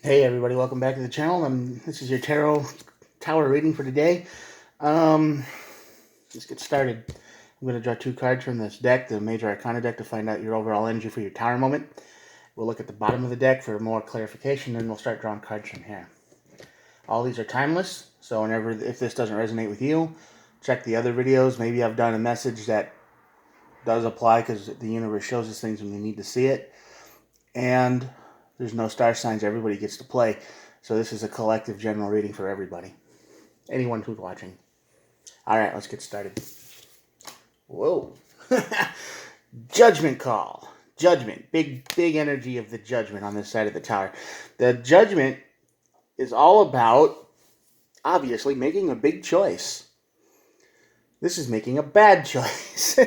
Hey everybody, welcome back to the channel. This is your tarot tower reading for today. Let's get started. I'm going to draw two cards from this deck, the Major Arcana deck, to find out your overall energy for your tower moment. We'll look at the bottom of the deck for more clarification, and we'll start drawing cards from here. All these are timeless, so if this doesn't resonate with you, check the other videos. Maybe I've done a message that does apply because the universe shows us things when we need to see it. And there's no star signs. Everybody gets to play. So this is a collective general reading for everybody. Anyone who's watching. All right, let's get started. Whoa. Judgment call. Judgment. Big energy of the judgment on this side of the tower. The judgment is all about, obviously, making a big choice. This is making a bad choice.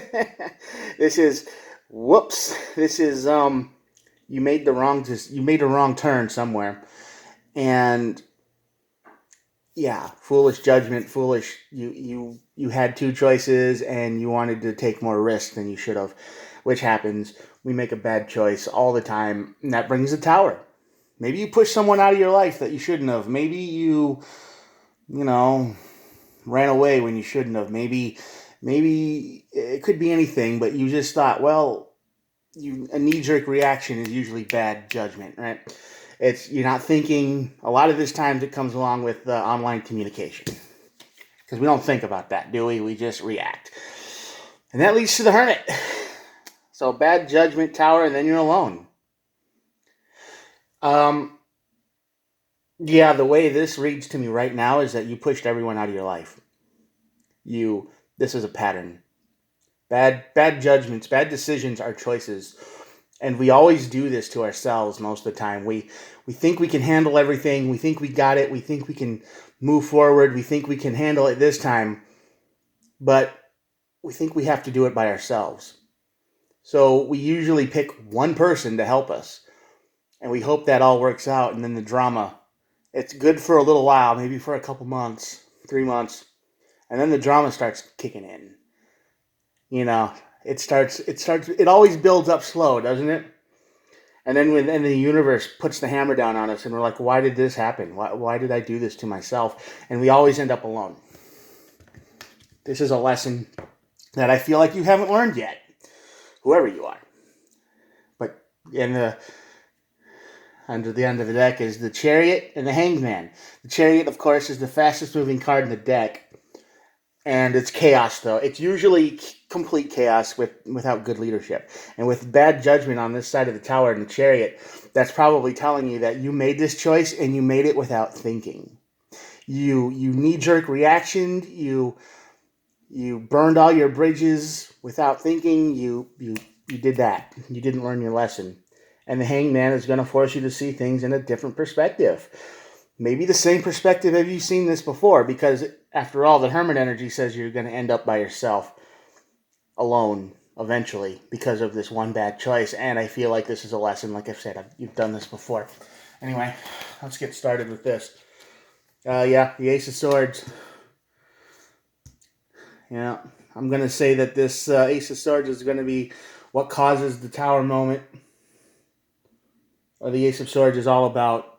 This is, whoops. This is, you made a wrong turn somewhere. And yeah, foolish judgment, foolish. You had two choices and you wanted to take more risk than you should have, which happens. We make a bad choice all the time, and that brings a tower. Maybe you push someone out of your life that you shouldn't have. Maybe you ran away when you shouldn't have. Maybe it could be anything, but you just thought, well, a knee-jerk reaction is usually bad judgment, right? You're not thinking. A lot of this times it comes along with online communication, because we don't think about that, do we? We just react, and that leads to the Hermit. So bad judgment, tower, and then you're alone. Yeah, the way this reads to me right now is that you pushed everyone out of your life. This is a pattern. Bad judgments, bad decisions are choices. And we always do this to ourselves most of the time. We think we can handle everything. We think we got it. We think we can move forward. We think we can handle it this time. But we think we have to do it by ourselves. So we usually pick one person to help us. And we hope that all works out. And then the drama, it's good for a little while, maybe for a couple months, 3 months. And then the drama starts kicking in. It always builds up slow, doesn't it? And then when the universe puts the hammer down on us and we're like, why did this happen? Why did I do this to myself? And we always end up alone. This is a lesson that I feel like you haven't learned yet, whoever you are. But under the end of the deck is the Chariot and the Hanged Man. The Chariot, of course, is the fastest moving card in the deck. And it's chaos, though. It's usually complete chaos without good leadership. And with bad judgment on this side of the tower in the Chariot, that's probably telling you that you made this choice and you made it without thinking. You knee-jerk reaction. You burned all your bridges without thinking. You did that. You didn't learn your lesson. And the Hanged Man is going to force you to see things in a different perspective. Maybe the same perspective. Have you seen this before? Because after all, the Hermit energy says you're going to end up by yourself, alone, eventually, because of this one bad choice. And I feel like this is a lesson. Like I've said, you've done this before. Anyway, let's get started with this. The Ace of Swords. Yeah, I'm going to say that this Ace of Swords is going to be what causes the tower moment. The Ace of Swords is all about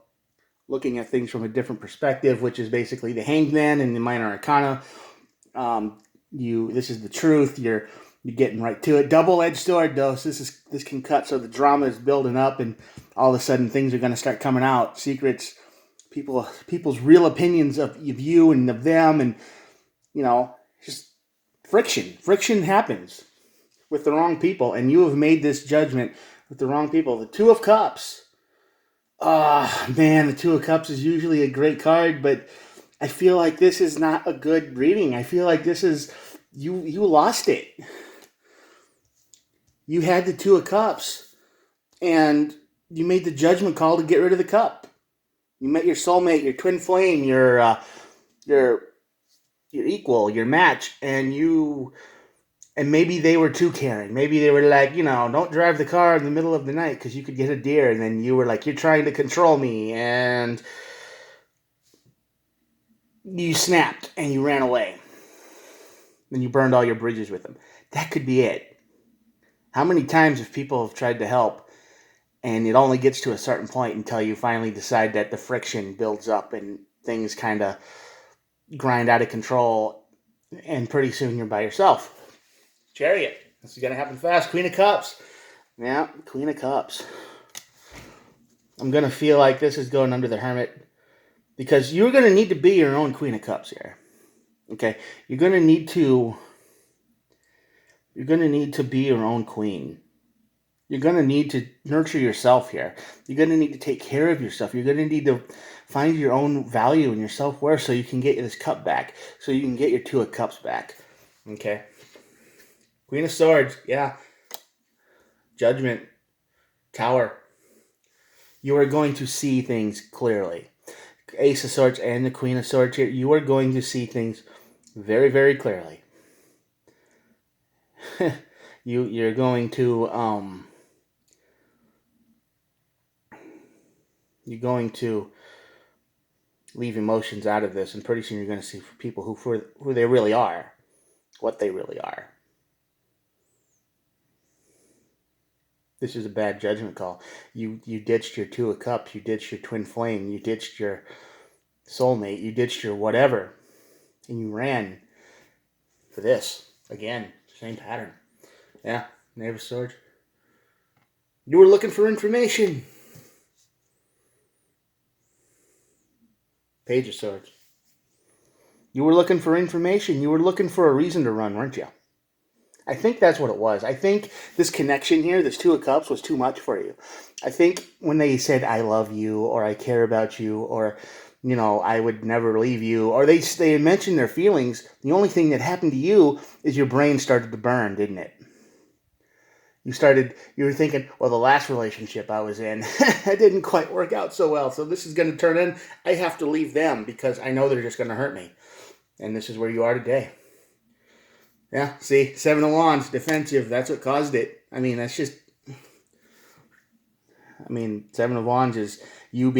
looking at things from a different perspective, which is basically the Hanged Man and the Minor Arcana. This is the truth. You're getting right to it. Double-edged sword, though. So this can cut. So the drama is building up, and all of a sudden things are going to start coming out. Secrets, people's real opinions of you and of them, and just friction. Friction happens with the wrong people, and you have made this judgment with the wrong people. The Two of Cups. Man, the Two of Cups is usually a great card, but I feel like this is not a good reading. I feel like this is, you lost it. You had the Two of Cups, and you made the judgment call to get rid of the cup. You met your soulmate, your twin flame, your equal, your match, and maybe they were too caring. Maybe they were like, don't drive the car in the middle of the night because you could get a deer. And then you were like, you're trying to control me. And you snapped and you ran away. Then you burned all your bridges with them. That could be it. How many times have people tried to help And it only gets to a certain point until you finally decide that the friction builds up and things kind of grind out of control, and pretty soon you're by yourself. Chariot. This is going to happen fast. Queen of Cups. Yeah, Queen of Cups. I'm going to feel like this is going under the Hermit, because you're going to need to be your own Queen of Cups here. Okay? You're going to need to be your own queen. You're going to need to nurture yourself here. You're going to need to take care of yourself. You're going to need to find your own value and your self-worth so you can get this cup back, so you can get your Two of Cups back. Okay? Queen of Swords, yeah. Judgment, Tower. You are going to see things clearly. Ace of Swords and the Queen of Swords here, you are going to see things very, very clearly. You're going to leave emotions out of this, and pretty soon you're going to see people who they really are, what they really are. This is a bad judgment call. You ditched your Two of Cups, you ditched your twin flame, you ditched your soulmate, you ditched your whatever, and you ran for this. Again, same pattern. Yeah, Knave of Swords. You were looking for information. Page of Swords. You were looking for information. You were looking for a reason to run, weren't you? I think that's what it was. I think this connection here, this Two of Cups, was too much for you. I think when they said, I love you, or I care about you, or, I would never leave you, or they mentioned their feelings, the only thing that happened to you is your brain started to burn, didn't it? You were thinking, well, the last relationship I was in, it didn't quite work out so well, so this is going to turn in, I have to leave them because I know they're just going to hurt me. And this is where you are today. Yeah, see, Seven of Wands, defensive, that's what caused it. Seven of Wands is you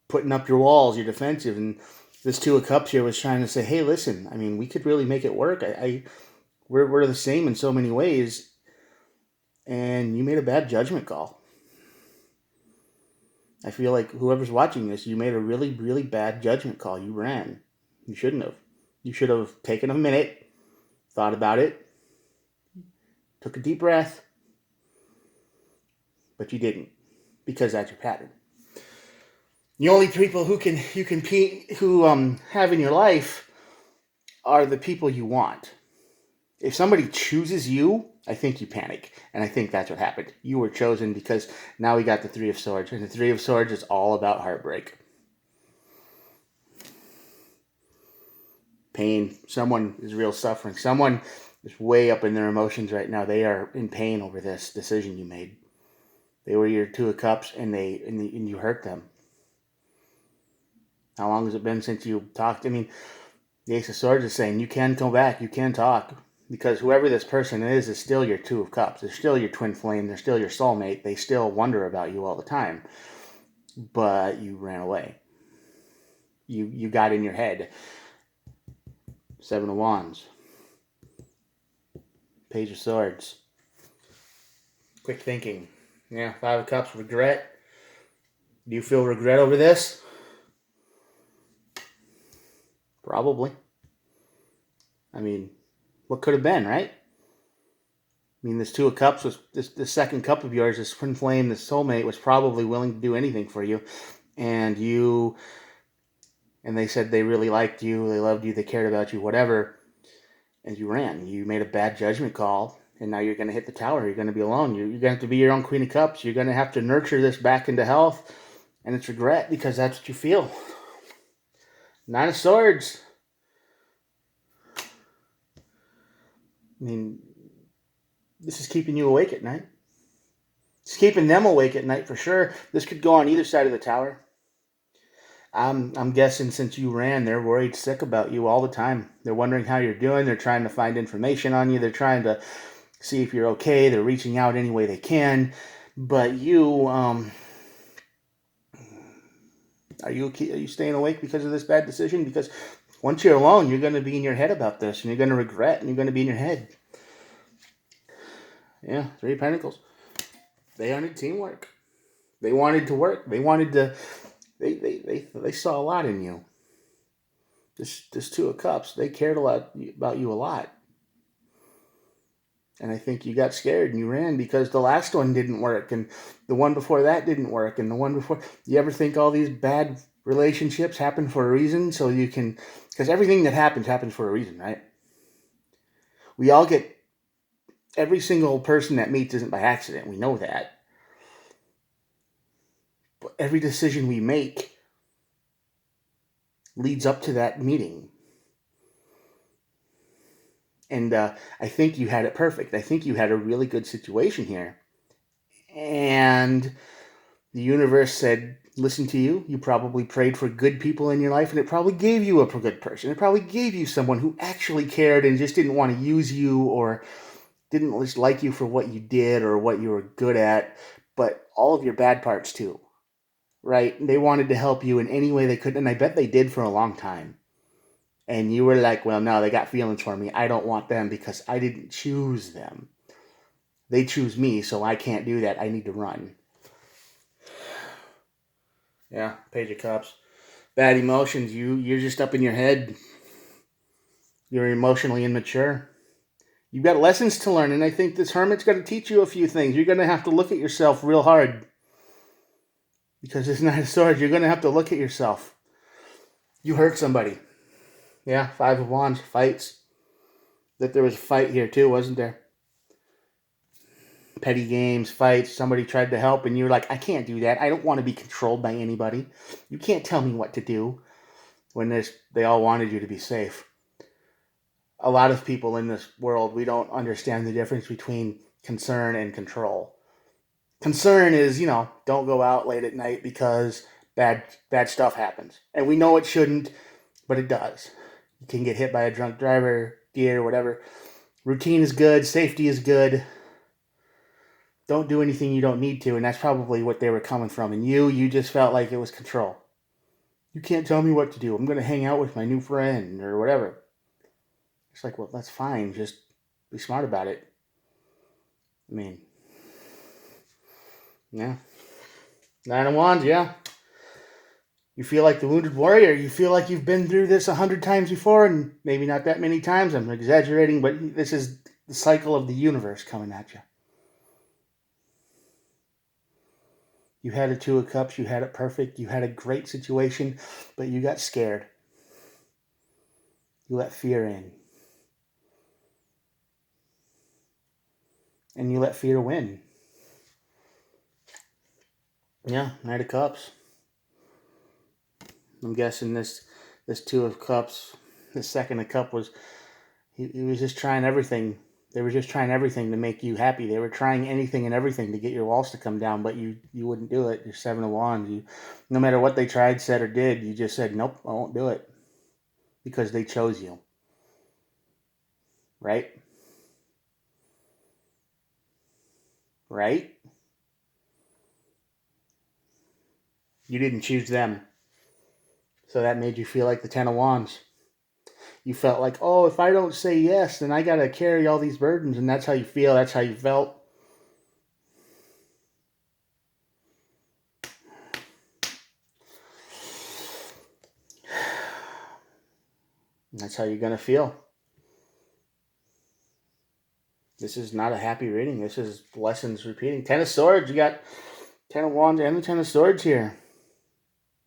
putting up your walls, you're defensive, and this Two of Cups here was trying to say, hey, listen, we could really make it work. We're the same in so many ways, and you made a bad judgment call. I feel like whoever's watching this, you made a really, really bad judgment call. You ran. You shouldn't have. You should have taken a minute, thought about it, took a deep breath, but you didn't, because that's your pattern. The only people who have in your life are the people you want. If somebody chooses you, I think you panic, and I think that's what happened. You were chosen because now we got the Three of Swords, and the Three of Swords is all about heartbreak. Pain. Someone is real suffering. Someone is way up in their emotions right now. They are in pain over this decision you made. They were your Two of Cups, and you hurt them. How long has it been since you talked? The Ace of Swords is saying you can go back, you can talk, because whoever this person is still your Two of Cups. They're still your twin flame. They're still your soulmate. They still wonder about you all the time. But you ran away. You got in your head. Seven of Wands. Page of Swords. Quick thinking. Yeah, Five of Cups. Regret. Do you feel regret over this? Probably. What could have been, right? This Two of Cups was the second cup of yours, this twin flame, this soulmate was probably willing to do anything for you. And they said they really liked you, they loved you, they cared about you, whatever. And you ran. You made a bad judgment call, and now you're going to hit the tower. You're going to be alone. You're going to have to be your own Queen of Cups. You're going to have to nurture this back into health, and it's regret because that's what you feel. Nine of Swords. This is keeping you awake at night. It's keeping them awake at night for sure. This could go on either side of the tower. I'm guessing since you ran, they're worried sick about you all the time. They're wondering how you're doing. They're trying to find information on you. They're trying to see if you're okay. They're reaching out any way they can. But you, are you staying awake because of this bad decision? Because once you're alone, you're going to be in your head about this, and you're going to regret, and you're going to be in your head. Yeah, Three of Pentacles. They need teamwork. They wanted to work. They wanted to. They saw a lot in you. This Two of Cups. They cared a lot about you a lot. And I think you got scared and you ran because the last one didn't work, and the one before that didn't work, and the one before. You ever think all these bad relationships happen for a reason? So you can, because everything that happens for a reason, right? We all get, every single person that meets isn't by accident. We know that. But every decision we make leads up to that meeting. And I think you had it perfect. I think you had a really good situation here. And the universe said, listen to you. You probably prayed for good people in your life, and it probably gave you a good person. It probably gave you someone who actually cared and just didn't want to use you or didn't just like you for what you did or what you were good at, but all of your bad parts too, right? They wanted to help you in any way they could, and I bet they did for a long time. And you were like, well, no, they got feelings for me. I don't want them because I didn't choose them. They choose me, so I can't do that. I need to run. Yeah, Page of Cups. Bad emotions. You're just up in your head. You're emotionally immature. You've got lessons to learn, and I think this Hermit's got to teach you a few things. You're going to have to look at yourself real hard. Because it's not a sword. You're going to have to look at yourself. You hurt somebody. Yeah, Five of Wands, fights. That there was a fight here too, wasn't there? Petty games, fights. Somebody tried to help, and you were like, I can't do that. I don't want to be controlled by anybody. You can't tell me what to do. When they all wanted you to be safe. A lot of people in this world, we don't understand the difference between concern and control. Concern is, don't go out late at night because bad stuff happens. And we know it shouldn't, but it does. You can get hit by a drunk driver, deer, whatever. Routine is good. Safety is good. Don't do anything you don't need to, and that's probably what they were coming from. And you just felt like it was control. You can't tell me what to do. I'm going to hang out with my new friend or whatever. It's like, well, that's fine. Just be smart about it. I mean, yeah. Nine of Wands, yeah. You feel like the wounded warrior. You feel like you've been through this 100 times before, and maybe not that many times. I'm exaggerating, but this is the cycle of the universe coming at you. You had a Two of Cups. You had it perfect. You had a great situation, but you got scared. You let fear in. And you let fear win. Yeah, Knight of Cups. I'm guessing this Two of Cups, the Second of Cup was, he was just trying everything. They were just trying everything to make you happy. They were trying anything and everything to get your walls to come down, but you wouldn't do it. You're Seven of Wands. No matter what they tried, said, or did, you just said, nope, I won't do it. Because they chose you. Right? Right? You didn't choose them. So that made you feel like the Ten of Wands. You felt like, oh, if I don't say yes, then I got to carry all these burdens. And that's how you feel. That's how you felt. And that's how you're going to feel. This is not a happy reading. This is lessons repeating. Ten of Swords. You got Ten of Wands and the Ten of Swords here.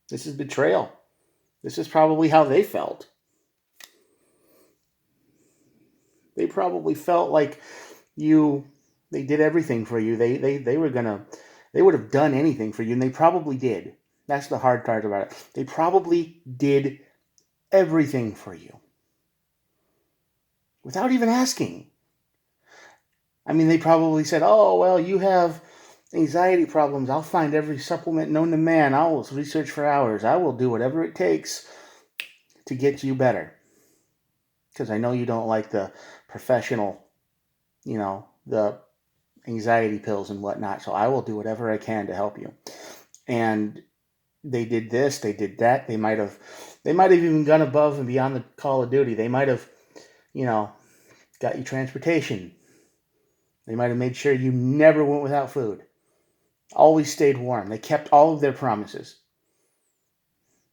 This is betrayal. This is probably how they felt. They probably felt like they did everything for you. They would have done anything for you, and they probably did. That's the hard part about it. They probably did everything for you. Without even asking. I mean, they probably said, oh, well, you have anxiety problems. I'll find every supplement known to man. I will research for hours. I will do whatever it takes to get you better. Because I know you don't like the professional, the anxiety pills and whatnot. So I will do whatever I can to help you. And they did this, they did that. They might have even gone above and beyond the call of duty. They might have, got you transportation. They might have made sure you never went without food. always stayed warm. They kept all of their promises.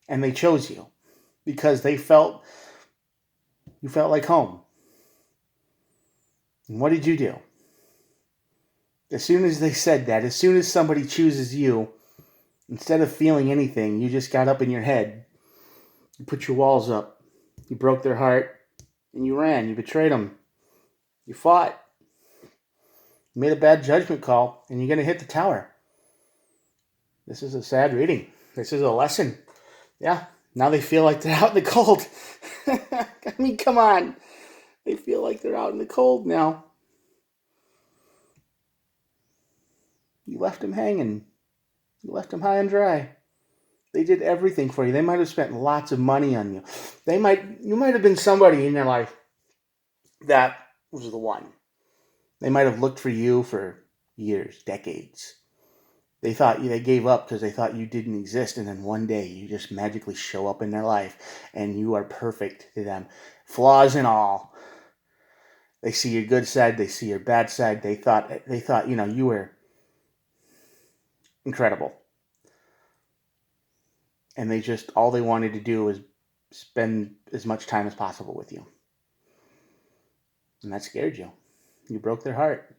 And they chose you because you felt like home. And what did you do? As soon as they said that, as soon as somebody chooses you, instead of feeling anything, you just got up in your head. You put your walls up. You broke their heart. And you ran. You betrayed them. You fought. You made a bad judgment call. And you're going to hit the tower. This is a sad reading. This is a lesson. Yeah. Now they feel like they're out in the cold. I mean, come on. They feel like they're out in the cold now. You left them hanging. You left them high and dry. They did everything for you. They might have spent lots of money on you. You might have been somebody in your life that was the one. They might have looked for you for years, decades. They thought they gave up because they thought you didn't exist, and then one day you just magically show up in their life and you are perfect to them, flaws and all. They see your good side, they see your bad side. They thought you were incredible. And all they wanted to do was spend as much time as possible with you. And that scared you. You broke their heart.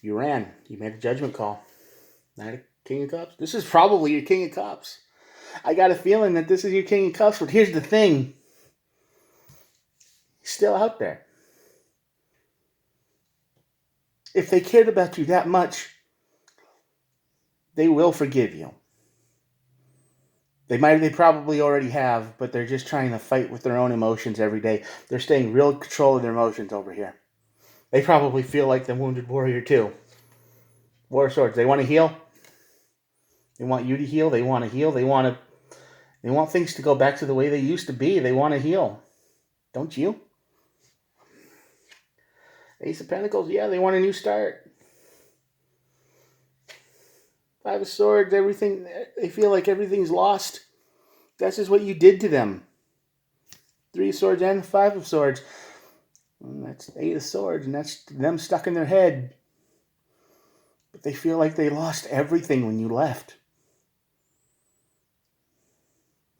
You ran. You made a judgment call. Not a King of Cups. This is probably your King of Cups. I got a feeling that this is your King of Cups, but here's the thing. He's still out there. If they cared about you that much, they will forgive you. They probably already have, but they're just trying to fight with their own emotions every day. They're staying real control of their emotions over here. They probably feel like the wounded warrior too. War of Swords. They want to heal. They want you to heal. They want to heal. They want things to go back to the way they used to be. They want to heal. Don't you? Ace of Pentacles. Yeah, they want a new start. Five of Swords. Everything. They feel like everything's lost. That's just what you did to them. Three of Swords and Five of Swords. And that's Eight of Swords, and that's them stuck in their head. But they feel like they lost everything when you left.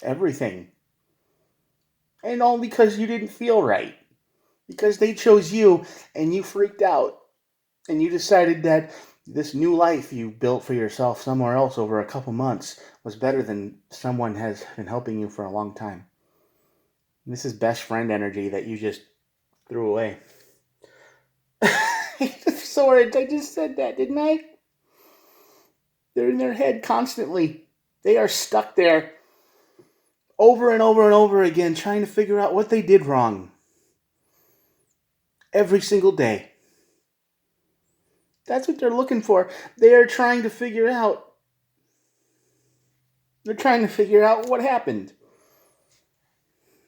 Everything. And all because you didn't feel right. Because they chose you, and you freaked out. And you decided that this new life you built for yourself somewhere else over a couple months was better than someone has been helping you for a long time. This is best friend energy that you just threw away. Swords, I just said that, didn't I? They're in their head constantly. They are stuck there over and over and over again trying to figure out what they did wrong. Every single day. That's what they're looking for. They are trying to figure out. They're trying to figure out what happened.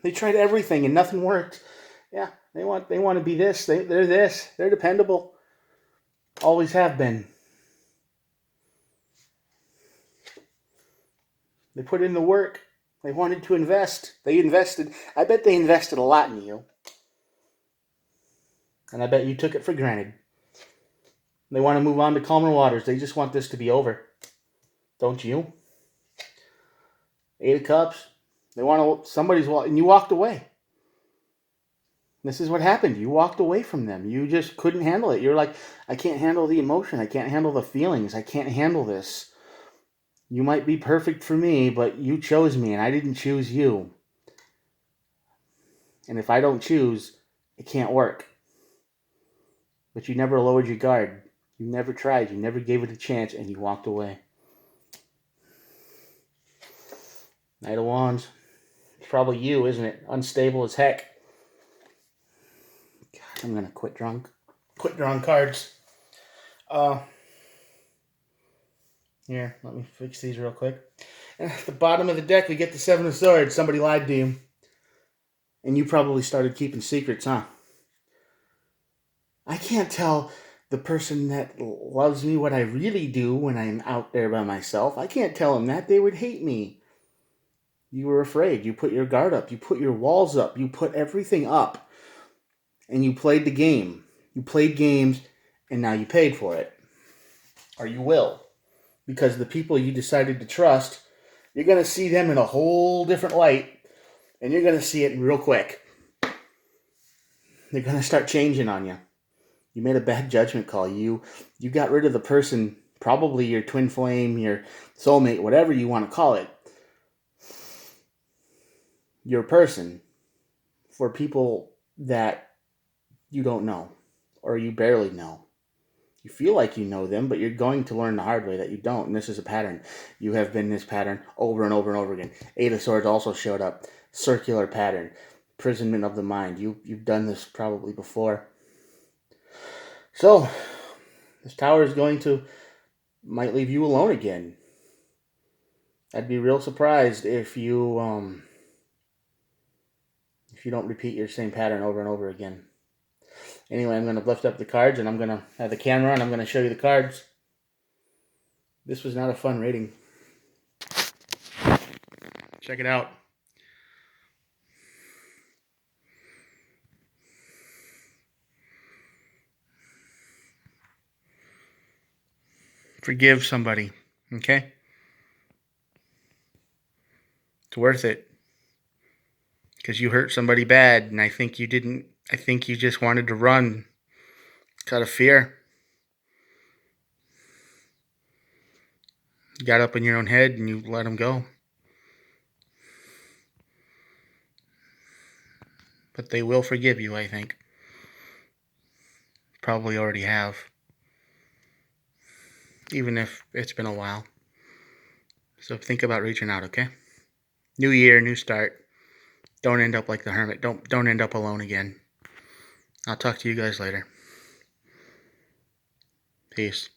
They tried everything and nothing worked. Yeah, they want to be this. They're this. They're dependable. Always have been. They put in the work. They wanted to invest. They invested. I bet they invested a lot in you. And I bet you took it for granted. They want to move on to calmer waters. They just want this to be over. Don't you? Eight of Cups. They want to, and you walked away. This is what happened. You walked away from them. You just couldn't handle it. You're like, I can't handle the emotion. I can't handle the feelings. I can't handle this. You might be perfect for me, but you chose me and I didn't choose you. And if I don't choose, it can't work. But you never lowered your guard. You never tried. You never gave it a chance and you walked away. Knight of Wands. It's probably you, isn't it? Unstable as heck. God, I'm going to quit drawing cards. Here, let me fix these real quick. And at the bottom of the deck, we get the Seven of Swords. Somebody lied to you. And you probably started keeping secrets, huh? I can't tell the person that loves me what I really do when I'm out there by myself. I can't tell them that. They would hate me. You were afraid. You put your guard up. You put your walls up. You put everything up. And you played the game. You played games, and now you paid for it. Or you will. because the people you decided to trust, you're going to see them in a whole different light, and you're going to see it real quick. They're going to start changing on you. You made a bad judgment call. You got rid of the person, probably your twin flame, your soulmate, whatever you want to call it, your person, for people that you don't know or you barely know. You feel like you know them, but you're going to learn the hard way that you don't. And this is a pattern. You have been this pattern over and over and over again. Eight of Swords also showed up. Circular pattern. Imprisonment of the mind. You've done this probably before. So, this tower is might leave you alone again. I'd be real surprised if you don't repeat your same pattern over and over again. Anyway, I'm going to lift up the cards, and I'm going to have the camera, and I'm going to show you the cards. This was not a fun reading. Check it out. Forgive somebody, okay? It's worth it. Because you hurt somebody bad, and I think you didn't. I think you just wanted to run out of fear. You got up in your own head and you let them go. But they will forgive you, I think. Probably already have. Even if it's been a while. So think about reaching out, okay? New year, new start. Don't end up like the hermit. Don't end up alone again. I'll talk to you guys later. Peace.